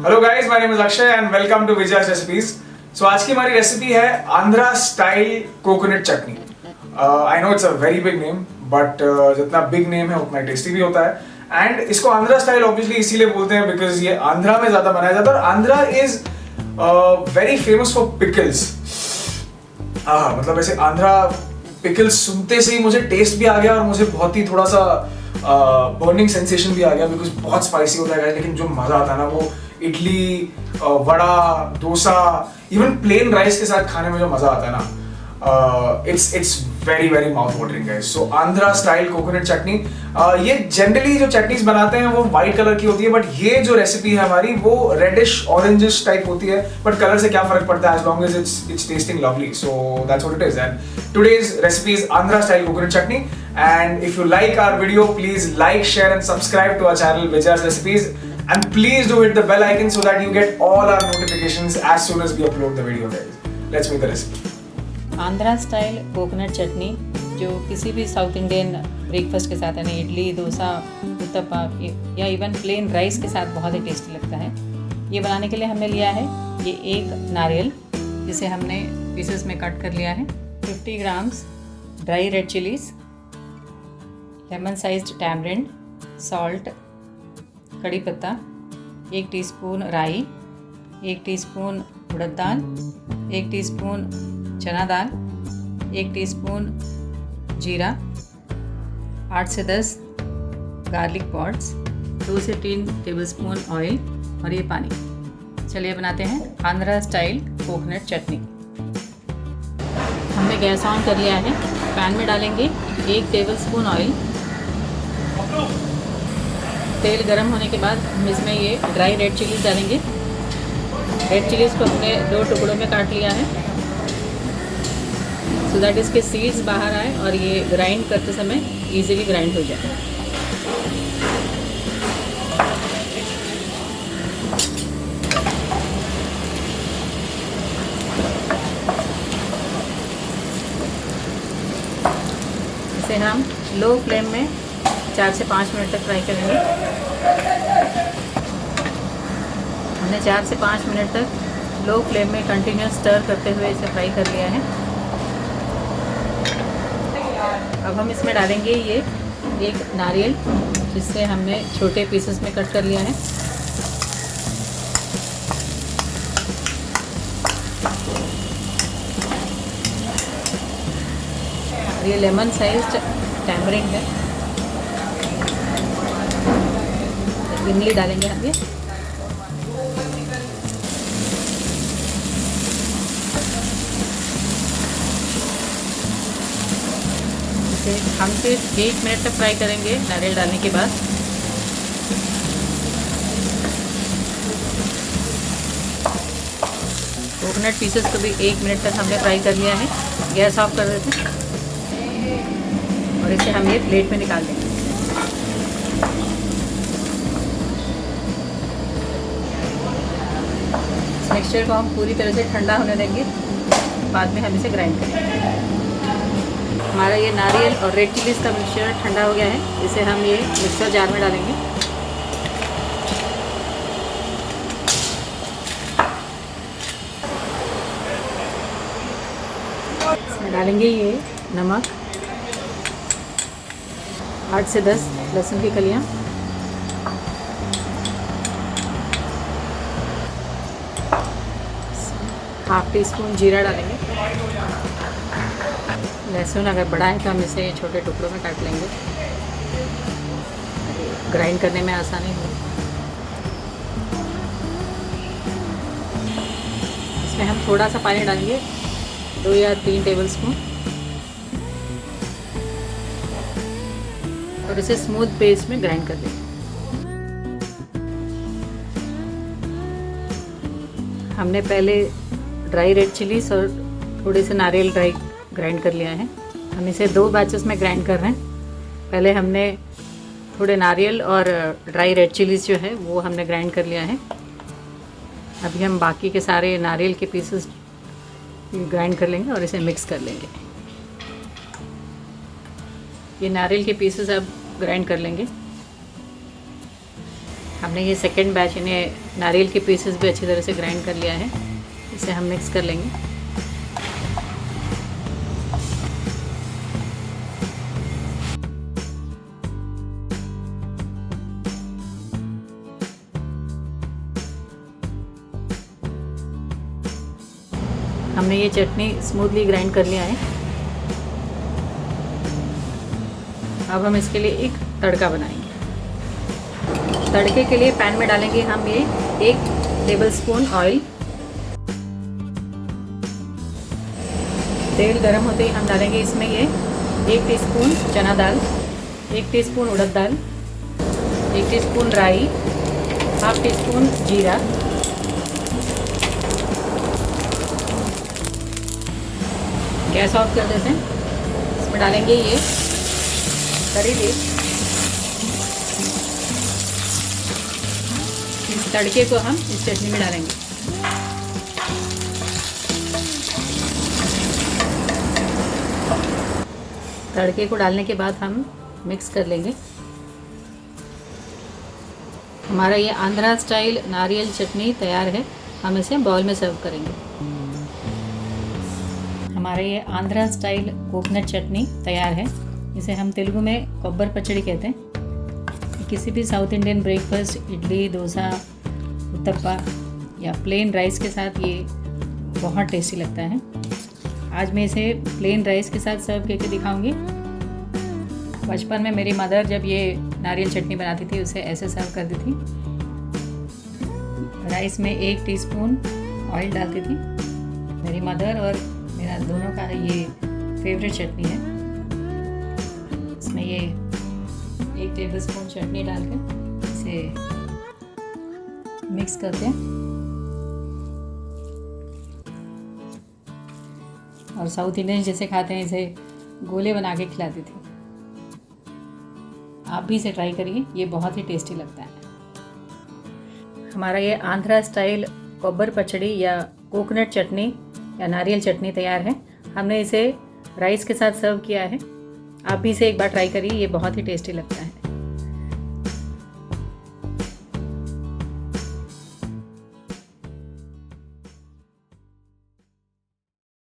Hello guys, my name is Akshay and welcome to विजय's recipes. So आज की हमारी रेसिपी है Andhra style coconut chutney. I know it's a very big name, but जितना big name है उतना टेस्टी भी होता है। एंड इसको आंध्रा स्टाइल ऑब्वियसली इसीलिए बोलते हैं बिकॉज ये आंध्रा में ज्यादा बनाया जाता है और Andhra is very famous for pickles. मतलब ऐसे आंध्रा पिकल्स सुनते से ही मुझे टेस्ट भी आ गया और मुझे बहुत ही थोड़ा सा बर्निंग सेंसेशन भी आ गया बिकॉज बहुत स्पाइसी होता है। लेकिन जो मजा आता है ना वो idli, vada, dosa, even plain rice के साथ खाने में जो मजा आता है ना, it's very very mouth watering guys. So Andhra style coconut chutney, ये जनरली जो चटनीज बनाते हैं वो व्हाइट कलर की होती है, बट ये जो रेसिपी है हमारी वो रेडिश ऑरेंजिश टाइप होती है। बट कलर से क्या फर्क पड़ता है, as long as it's tasting lovely. So that's what it is. And today's recipe is Andhra style coconut chutney. And if you like our video, please like, share and subscribe to our channel Vijaya's Recipes, and please do hit the bell icon so that you get all our notifications as soon as we upload the video guys. Let's make the recipe. Andhra style coconut chutney जो किसी भी south Indian breakfast के साथ यानी इडली, डोसा, उत्तपा या even plain rice के साथ बहुत ही टेस्टी लगता है। ये बनाने के लिए हमने लिया है ये एक नारियल जिसे हमने पीसेस में कट कर लिया है, 50 grams dry red chillies, lemon sized tamarind, salt, कड़ी पत्ता, 1 टीस्पून राई, 1 टीस्पून उड़द दाल, 1 टीस्पून चना दाल, 1 टीस्पून जीरा, 8 से 10 गार्लिक पॉट्स, 2 से 3 टेबलस्पून ऑयल और ये पानी। चलिए बनाते हैं आंध्रा स्टाइल कोकोनट चटनी। हमने गैस ऑन कर लिया है। पैन में डालेंगे 1 टेबलस्पून ऑयल। तेल गरम होने के बाद हम इसमें ये ड्राई रेड चिलीज़ डालेंगे। रेड चिलीज़ को हमने 2 टुकड़ों में काट लिया है सो दैट इसके सीड्स बाहर आए और ये ग्राइंड करते समय इजीली ग्राइंड हो जाए। इसे हम लो फ्लेम में 4 से 5 मिनट तक फ्राई करेंगे। हमने 4 से 5 मिनट तक लो फ्लेम में कंटिन्यूस स्टर करते हुए इसे फ्राई कर लिया है। अब हम इसमें डालेंगे ये एक नारियल जिससे हमने छोटे पीसेस में कट कर लिया है। और ये लेमन साइज्ड टैमरिंड है, इमली डालेंगे हम ये। इसे हम सिर्फ 1 मिनट तक फ्राई करेंगे नारियल डालने के बाद। कोकोनट पीसेस को भी 1 मिनट तक हमने फ्राई कर लिया है। गैस ऑफ कर देते हैं और इसे हम ये प्लेट में निकाल देंगे। मिक्सचर को हम पूरी तरह से ठंडा होने देंगे, बाद में हम इसे ग्राइंड करेंगे। हमारा ये नारियल और रेड चिलीज़ का मिक्सचर ठंडा हो गया है। इसे हम ये मिक्सर जार में डालेंगे। इसमें डालेंगे ये नमक, 8 से 10 लहसुन की कलियाँ, ½ टीस्पून जीरा डालेंगे। लहसुन अगर बड़ा है तो हम इसे छोटे टुकड़ों में काट लेंगे, ग्राइंड करने में आसानी हो। इसमें हम थोड़ा सा पानी डालेंगे, 2 या 3 टेबलस्पून, और इसे स्मूथ पेस्ट में ग्राइंड कर देंगे। हमने पहले ड्राई रेड चिलीज़ और थोड़े से नारियल ड्राई ग्राइंड कर लिया है। हम इसे 2 बैचेस में ग्राइंड कर रहे हैं। पहले हमने थोड़े नारियल और ड्राई रेड चिलीज़ जो है वो हमने ग्राइंड कर लिया है। अभी हम बाकी के सारे नारियल के पीसेस ग्राइंड कर लेंगे और इसे मिक्स कर लेंगे। ये नारियल के पीसेस अब ग्राइंड कर लेंगे। हमने ये सेकंड बैच इन्हें नारियल के पीसेस भी अच्छी तरह से ग्राइंड कर लिया है। इसे हम मिक्स कर लेंगे। हमने ये चटनी स्मूथली ग्राइंड कर लिया है। अब हम इसके लिए एक तड़का बनाएंगे। तड़के के लिए पैन में डालेंगे हम ये 1 टेबलस्पून ऑयल। तेल गरम होते ही हम डालेंगे इसमें ये 1 टीस्पून चना दाल, 1 टीस्पून उड़द दाल, 1 टीस्पून राई, हाफ टीस्पून जीरा, गैस ऑफ कर देते हैं। इसमें डालेंगे ये करी लीफ। इस तड़के को हम इस चटनी में डालेंगे। तड़के को डालने के बाद हम मिक्स कर लेंगे। हमारा ये आंध्रा स्टाइल नारियल चटनी तैयार है। हम इसे बाउल में सर्व करेंगे। हमारा ये आंध्रा स्टाइल कोकोनट चटनी तैयार है। इसे हम तेलुगु में कोब्बर पचड़ी कहते हैं। किसी भी south Indian breakfast, idli, dosa, uttappa या प्लेन राइस के साथ ये बहुत टेस्टी लगता है। आज मैं इसे प्लेन राइस के साथ सर्व करके दिखाऊंगी। बचपन में मेरी मदर जब ये नारियल चटनी बनाती थी उसे ऐसे सर्व करती थी। राइस में 1 टीस्पून ऑयल डालती थी। मेरी मदर और मेरा दोनों का ये फेवरेट चटनी है। इसमें ये 1 टेबलस्पून चटनी डालकर इसे मिक्स करते हैं और साउथ इंडियन जैसे खाते हैं इसे गोले बना के खिलाती थी। आप भी इसे ट्राई करिए, ये बहुत ही टेस्टी लगता है। हमारा ये आंध्रा स्टाइल कोब्बर पचड़ी या कोकोनट चटनी या नारियल चटनी तैयार है। हमने इसे राइस के साथ सर्व किया है। आप भी इसे एक बार ट्राई करिए, ये बहुत ही टेस्टी लगता है।